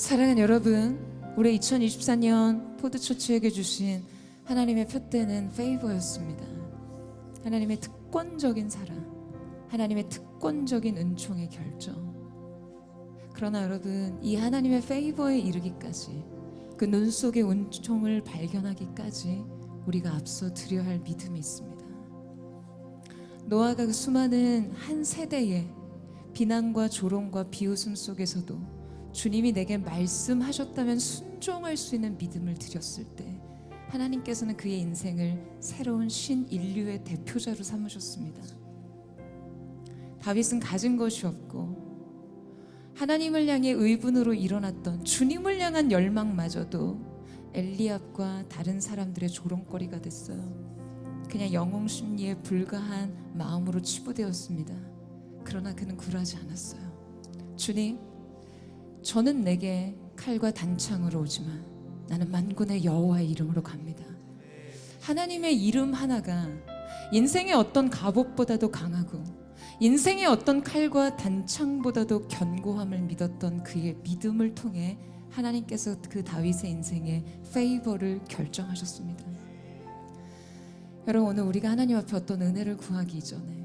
사랑하는 여러분, 올해 2024년 포드처치에게 주신 하나님의 표대는 페이버였습니다. 하나님의 특권적인 사랑, 하나님의 특권적인 은총의 결정. 그러나 여러분, 이 하나님의 페이버에 이르기까지, 그 눈 속의 은총을 발견하기까지 우리가 앞서 드려야 할 믿음이 있습니다. 노아가 그 수많은 한 세대의 비난과 조롱과 비웃음 속에서도 주님이 내게 말씀하셨다면 순종할 수 있는 믿음을 드렸을 때 하나님께서는 그의 인생을 새로운 신인류의 대표자로 삼으셨습니다. 다윗은 가진 것이 없고 하나님을 향해 의분으로 일어났던 주님을 향한 열망마저도 엘리압과 다른 사람들의 조롱거리가 됐어요. 그냥 영웅 심리에 불과한 마음으로 치부되었습니다. 그러나 그는 굴하지 않았어요. 주님, 저는 내게 칼과 단창으로 오지만 나는 만군의 여호와의 이름으로 갑니다. 하나님의 이름 하나가 인생의 어떤 갑옷보다도 강하고 인생의 어떤 칼과 단창보다도 견고함을 믿었던 그의 믿음을 통해 하나님께서 그 다윗의 인생의 페이버를 결정하셨습니다. 여러분, 오늘 우리가 하나님 앞에 어떤 은혜를 구하기 이전에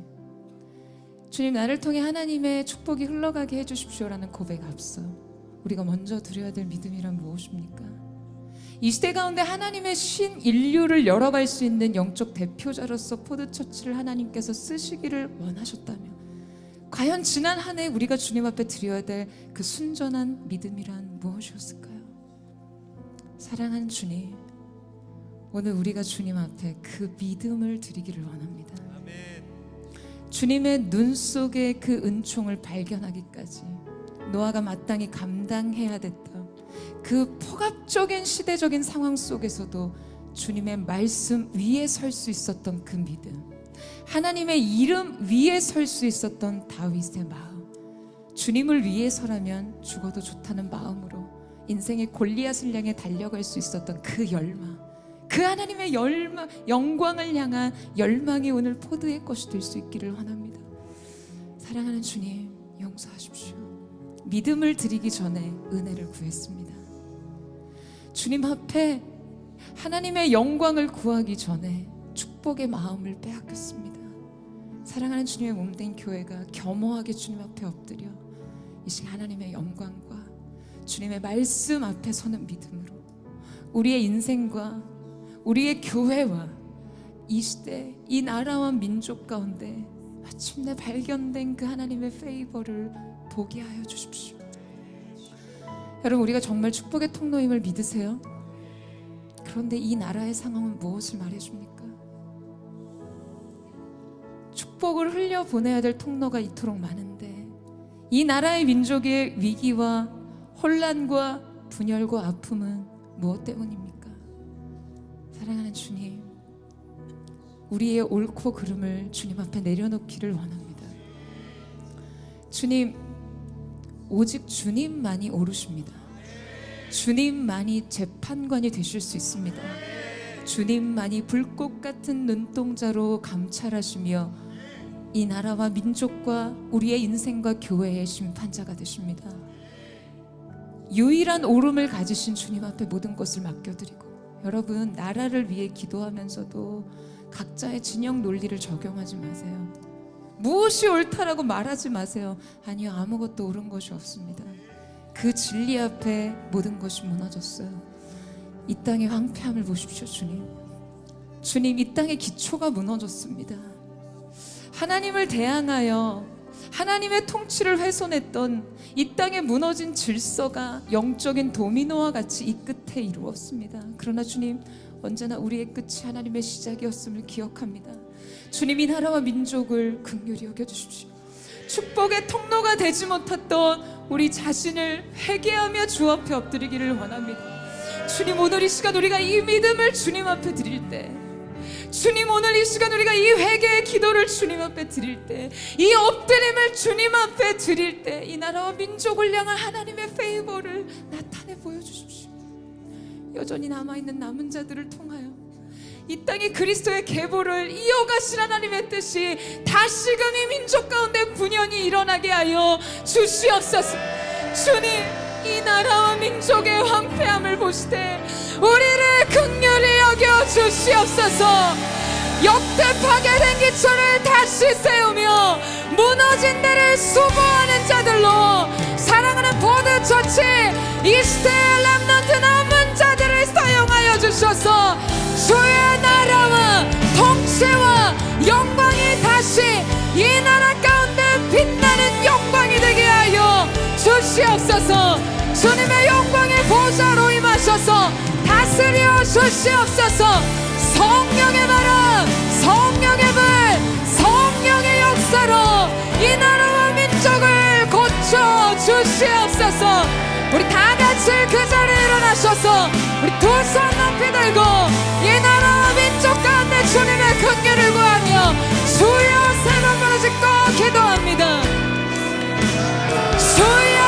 주님, 나를 통해 하나님의 축복이 흘러가게 해주십시오라는 고백 앞서 우리가 먼저 드려야 될 믿음이란 무엇입니까? 이 시대 가운데 하나님의 신인류를 열어갈 수 있는 영적 대표자로서 포드처치를 하나님께서 쓰시기를 원하셨다면 과연 지난 한 해 우리가 주님 앞에 드려야 될 그 순전한 믿음이란 무엇이었을까요? 사랑하는 주님, 오늘 우리가 주님 앞에 그 믿음을 드리기를 원합니다. 주님의 눈 속에 그 은총을 발견하기까지 노아가 마땅히 감당해야 됐던 그 폭압적인 시대적인 상황 속에서도 주님의 말씀 위에 설 수 있었던 그 믿음, 하나님의 이름 위에 설 수 있었던 다윗의 마음, 주님을 위해서라면 죽어도 좋다는 마음으로 인생의 골리앗을 향해 달려갈 수 있었던 그 열망, 그 하나님의 영광을 향한 열망이 오늘 포드의 것이 될 수 있기를 원합니다. 사랑하는 주님, 용서하십시오. 믿음을 드리기 전에 은혜를 구했습니다. 주님 앞에 하나님의 영광을 구하기 전에 축복의 마음을 빼앗겼습니다. 사랑하는 주님의 몸된 교회가 겸허하게 주님 앞에 엎드려 이 시간 하나님의 영광과 주님의 말씀 앞에 서는 믿음으로 우리의 인생과 우리의 교회와 이 시대, 이 나라와 민족 가운데 마침내 발견된 그 하나님의 페이버를 보게 하여 주십시오. 여러분, 우리가 정말 축복의 통로임을 믿으세요? 그런데 이 나라의 상황은 무엇을 말해줍니까? 축복을 흘려보내야 될 통로가 이토록 많은데 이 나라의 민족의 위기와 혼란과 분열과 아픔은 무엇 때문입니까? 사랑하는 주님, 우리의 옳고 그름을 주님 앞에 내려놓기를 원합니다. 주님, 오직 주님만이 옳으십니다. 주님만이 재판관이 되실 수 있습니다. 주님만이 불꽃 같은 눈동자로 감찰하시며 이 나라와 민족과 우리의 인생과 교회의 심판자가 되십니다. 유일한 옳음을 가지신 주님 앞에 모든 것을 맡겨드리고, 여러분, 나라를 위해 기도하면서도 각자의 진영 논리를 적용하지 마세요. 무엇이 옳다라고 말하지 마세요. 아니요, 아무것도 옳은 것이 없습니다. 그 진리 앞에 모든 것이 무너졌어요. 이 땅의 황폐함을 보십시오. 주님, 주님, 이 땅의 기초가 무너졌습니다. 하나님을 대항하여 하나님의 통치를 훼손했던 이 땅에 무너진 질서가 영적인 도미노와 같이 이 끝에 이루었습니다. 그러나 주님, 언제나 우리의 끝이 하나님의 시작이었음을 기억합니다. 주님, 이 나라와 민족을 긍휼히 여겨주십시오. 축복의 통로가 되지 못했던 우리 자신을 회개하며 주 앞에 엎드리기를 원합니다. 주님, 오늘 이 시간 우리가 이 믿음을 주님 앞에 드릴 때, 주님, 오늘 이 시간 우리가 이 회개의 기도를 주님 앞에 드릴 때, 이 엎드림을 주님 앞에 드릴 때, 이 나라와 민족을 향한 하나님의 페이버를 나타내 보여주십시오. 여전히 남아있는 남은 자들을 통하여 이 땅에 그리스도의 계보를 이어가신 하나님의 뜻이 다시금 이 민족 가운데 분연히 일어나게 하여 주시옵소서. 주님, 이 나라와 민족의 황폐함을 보시되 우리를 긍휼히 여겨 주시옵소서. 역대 파괴된 기초를 다시 세우며 무너진 데를 수보하는 자들로 사랑하는 보드처치 이스라엘 렘넌트 남은 자들을 사용하여 주셔서 주의 나라와 통치와 영광이 다시 이 나라 가운데 빛나는 영광이 되게 하여 주시옵소서. 주님의 영광의 보좌로 임하셔서 다스려 주시옵소서. 성령의 바람, 성령의 불, 성령의 역사로 이 나라와 민족을 고쳐 주시옵소서. 우리 다 같이 그 자리에 일어나셔서 우리 두 손 높이 들고 이 나라와 민족 가운데 주님의 긍휼을 구하며 주여 세 번 부르짖고 기도합니다. 주여,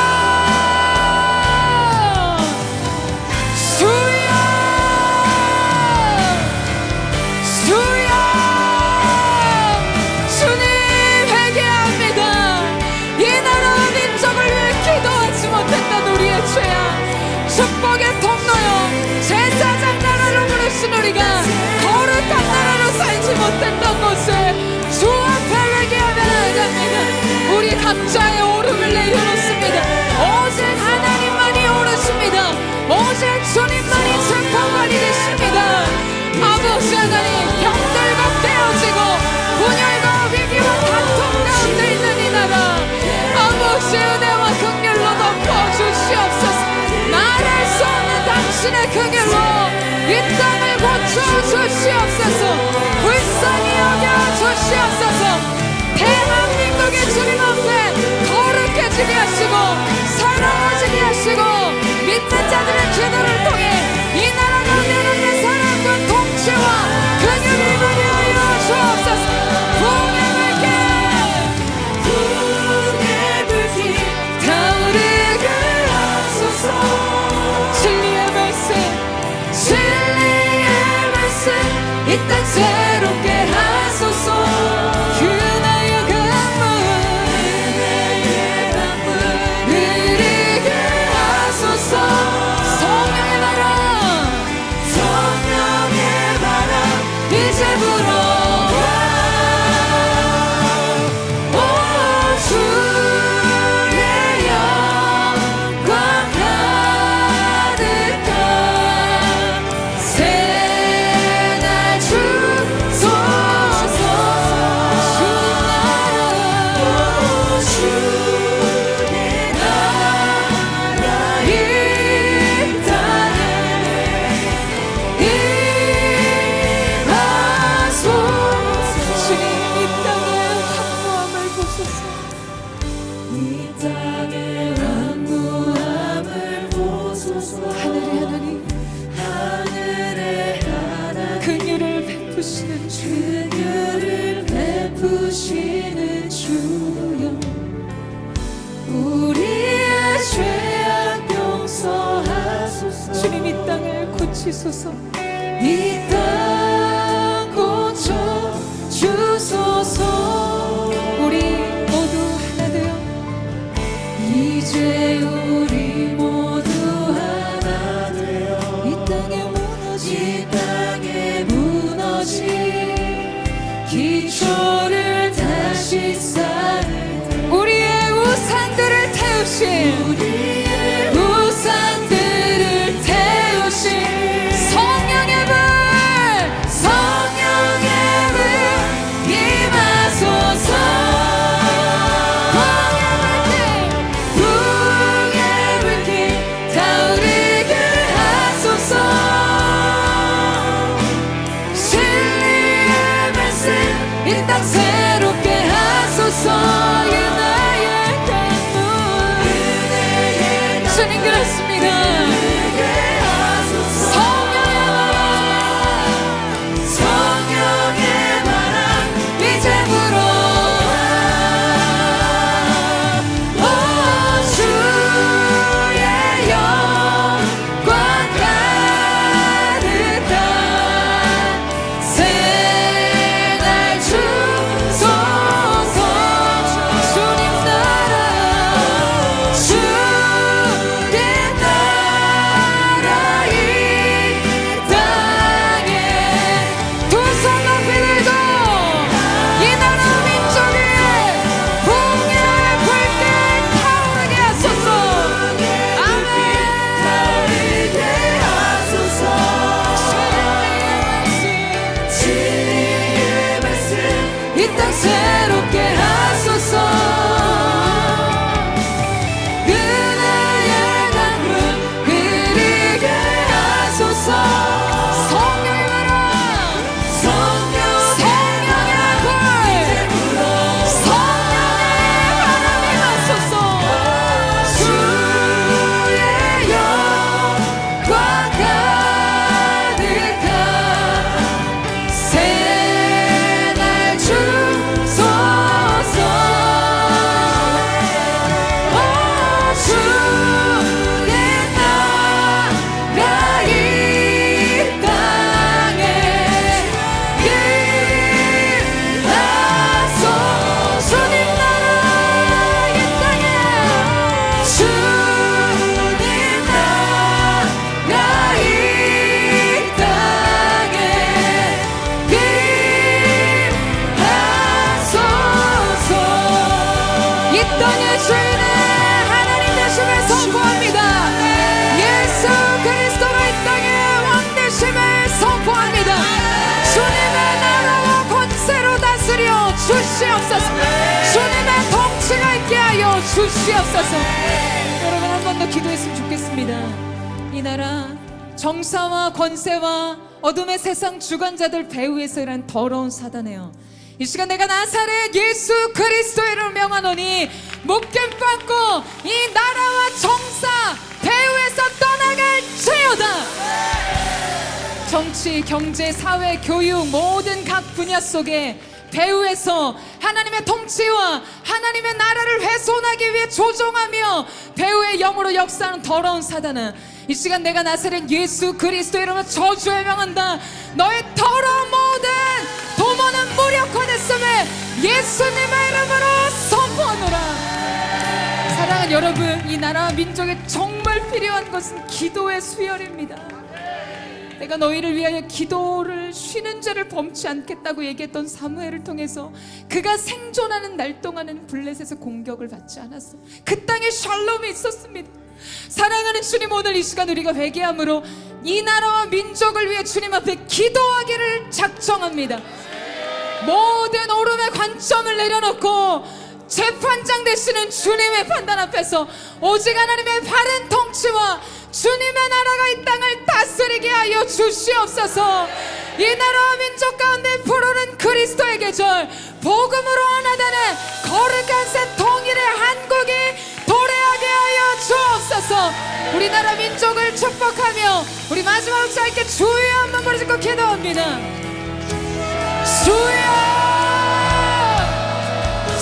주여, 주여. 주님 회개합니다. 이 나라와 민족을 위해 기도하지 못했던 우리의 죄악, 축복의 통로요 제사장 나라로 부르신 우리가 거룩한 나라로 살지 못했던 곳을 주 앞에 회개하면 됩니다. 우리 각자의 오름을 내려놓습니다. 오직 하나님만이 오르십니다. 오직 주님만이 재판관이 되십니다. 아버지 하나님, 병들고 깨어지고 분열과 위기와 다툼 가운데 있는 이 나라 아버지 은혜와 긍휼로 덮어주시옵소서. 말할 수 없는 당신의 긍휼로 이 땅을 고쳐주시옵소서. 불쌍히 여겨주시옵소서. 대한민국이 주님 앞에 거룩해지게 하시고 사랑하시게 하시고 믿는 자들의 기도를 통해 이 나라 가운데 있는 사랑과 통치와 긍휼을 임하게 하여 주옵소서. 붕의 불길 타오르게 하소서. 진리의 말씀, 진리의 말씀 이 땅 새롭게 하소서. 긍휼을 베푸시는 주여, 우리의 죄악 용서하소서. 주님 이 땅을 고치소서. 이 땅 고쳐 주소서. 우리 모두 하나 되어 이제 우리 모두 하나 되어 이 땅에 무너진 기초를 다시 쌓는 우리의 우상들을 태우신 우상들을 태우신 성령의 불, 성령의 불 임하소서. 붕의 불길 타오르게 하소서. 진리의 말씀 이 땅 새롭게 하소서. 주님 그렇습니다. 성령의 바람 이제 불어와. 오 주의 영광 가득한 새날 주소서. 주님 나라 주의 주시옵소서. 주님의 통치가 있게 하여 주시옵소서. 여러분 한 번 더 기도했으면 좋겠습니다. 이 나라 정사와 권세와 어둠의 세상 주관자들 배후에서 일한 더러운 사단이여, 이 시간 내가 나사렛 예수 그리스도의 이름을 명하노니 목견 받고 이 나라와 정사 배후에서 떠나갈지어다. 정치, 경제, 사회, 교육 모든 각 분야 속에 배후에서 하나님의 통치와 하나님의 나라를 훼손하기 위해 조종하며 배후의 영으로 역사하는 더러운 사단은 이 시간 내가 나사렛 예수 그리스도의 이름으로 저주에 명한다. 너의 더러운 모든 도모는 무력화됐음에 예수님의 이름으로 선포하노라. 사랑하는 여러분, 이 나라와 민족에 정말 필요한 것은 기도의 수혈입니다. 내가 너희를 위하여 기도를 쉬는 죄를 범치 않겠다고 얘기했던 사무엘을 통해서 그가 생존하는 날 동안은 블레셋에서 공격을 받지 않았어. 그 땅에 샬롬이 있었습니다. 사랑하는 주님, 오늘 이 시간 우리가 회개함으로 이 나라와 민족을 위해 주님 앞에 기도하기를 작정합니다. 모든 오름의 관점을 내려놓고 재판장 되시는 주님의 판단 앞에서 오직 하나님의 바른 통치와 주님의 나라가 이 땅을 다스리게 하여 주시옵소서. 이 나라와 민족 가운데 부르는 그리스도의 계절, 복음으로 하나 되는 거룩한 새 통일의 한국이 도래하게 하여 주옵소서. 우리나라 민족을 축복하며 우리 마지막으로 짧게 주여 한번 부르짖고 기도합니다. 주여!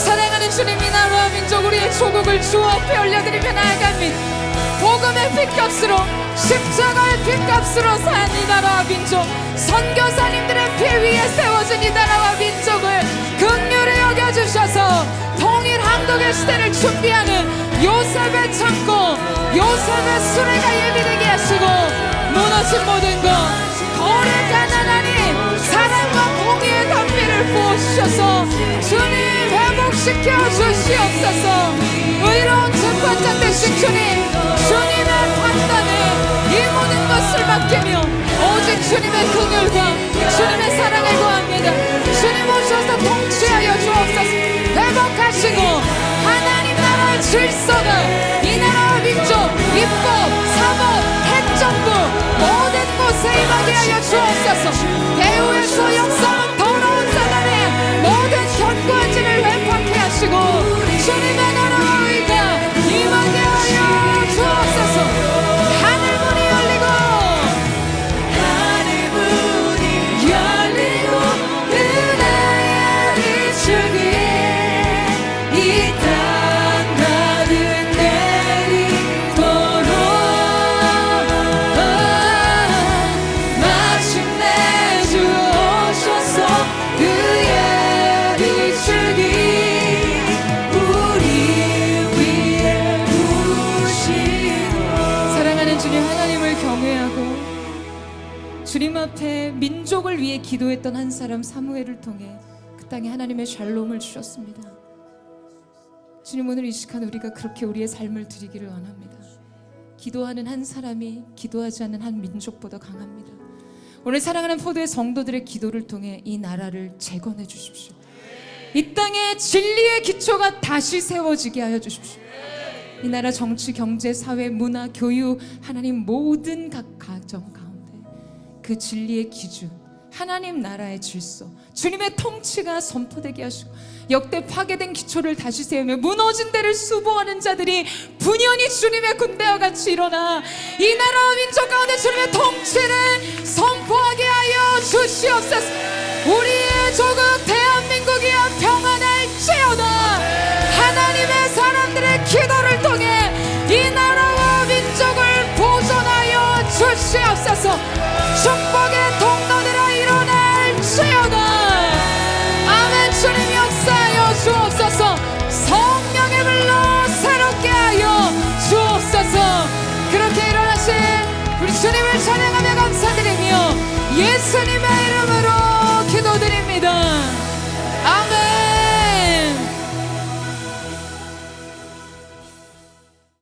사랑하는 주님, 이 나라와 민족 우리의 조국을 주 앞에 올려드리며 나아갑니다. 복음의 핏값으로, 십자가의 핏값으로 산 이 나라와 민족, 선교사님들의 피 위에 세워진 이 나라와 민족을 긍휼히 여겨주셔서 통일 한국의 시대를 준비하는 요셉의 창고, 요셉의 수레가 예비되게 하시고 무너진 모든 것 거룩한 하나님 사랑과 공의의 담비를 부어주셔서 주님 회복시켜 주시옵소서. 의로운 재판장 되신 주님, 주님의 판단에 이 모든 것을 맡기며 오직 주님의 긍휼과 주님의 사랑을 구합니다. 주님 오셔서 통치하여 주옵소서. 회복하시고 하나님 나라의 질서가 이 나라와 민족, 입법, 사법, 행정부 모든 곳에 임하게 하여 주옵소서. 배후에서 역사하는 더러운 사단의 모든 견고한 진을 회복하게 하시고 주님의 나라와 의가 임하게 하여 주옵소서. 하늘문이 열리고 은혜의 비추기 이 땅 가득 내리도록 마침내 주 오셔서 그의 비추기 우리 위에 부으시고. 사랑하는 주님, 하나님을 경외하고 주님 앞에 민족을 위해 기도했던 한 사람 사무엘을 통해 그 땅에 하나님의 샬롬을 주셨습니다. 주님, 오늘 이 시간 우리가 그렇게 우리의 삶을 드리기를 원합니다. 기도하는 한 사람이 기도하지 않는 한 민족보다 강합니다. 오늘 사랑하는 포도의 성도들의 기도를 통해 이 나라를 재건해 주십시오. 이 땅에 진리의 기초가 다시 세워지게 하여 주십시오. 이 나라 정치, 경제, 사회, 문화, 교육, 하나님 모든 각 가정 가운데 그 진리의 기준, 하나님 나라의 질서, 주님의 통치가 선포되게 하시고 역대 파괴된 기초를 다시 세우며 무너진 데를 수보하는 자들이 분연히 주님의 군대와 같이 일어나 이 나라와 민족 가운데 주님의 통치를 선포하게 하여 주시옵소서. 우리의 조국